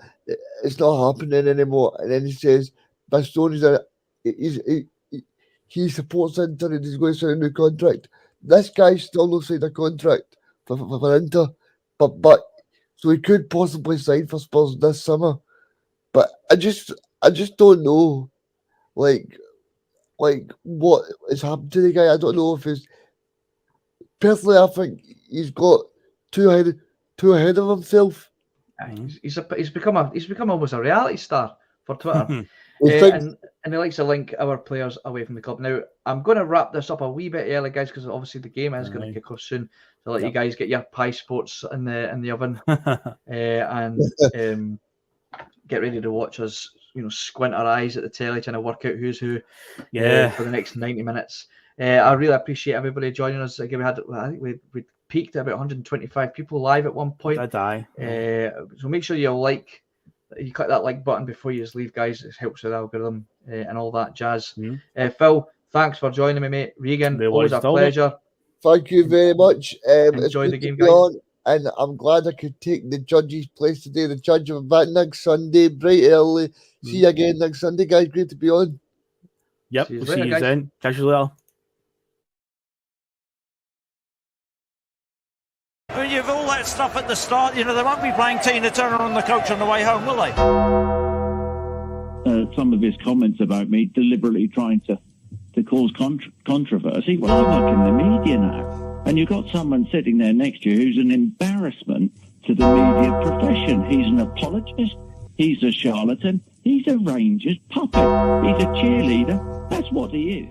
it's not happening anymore." And then he says, "Bastoni's he supports Inter and he's going to sign a new contract." This guy still not signed a contract for Inter, but so he could possibly sign for Spurs this summer. But I just don't know, like what has happened to the guy. I don't know if he's. Personally, I think he's got too ahead of himself. He's become almost a reality star for Twitter, and he likes to link our players away from the club. Now, I'm going to wrap this up a wee bit early, guys, because obviously the game is going to kick off soon. So let you guys get your pie sports in the oven, and get ready to watch us, squint our eyes at the telly trying to work out who's who, for the next 90 minutes. I really appreciate everybody joining us. Again, I think we peaked at about 125 people live at one point. So make sure you click that like button before you just leave, guys. It helps with the algorithm. and all that jazz. Phil, thanks for joining me, mate. Regan, always a Phil. pleasure. Thank you very much. Enjoy It's the good game, to be guys. on, and I'm glad I could take the judge's place today. The judge will be back next Sunday, bright early. See you again next Sunday, guys. Great to be on. Yep, we'll see you then. Catch you later. I mean, you've all that stuff at the start. You know, they won't be playing Tina Turner on the coach on the way home, will they? Some of his comments about me deliberately trying to cause controversy. Well, I work in the media now, and you've got someone sitting there next to you who's an embarrassment to the media profession. He's an apologist. He's a charlatan. He's a Rangers puppet. He's a cheerleader. That's what he is.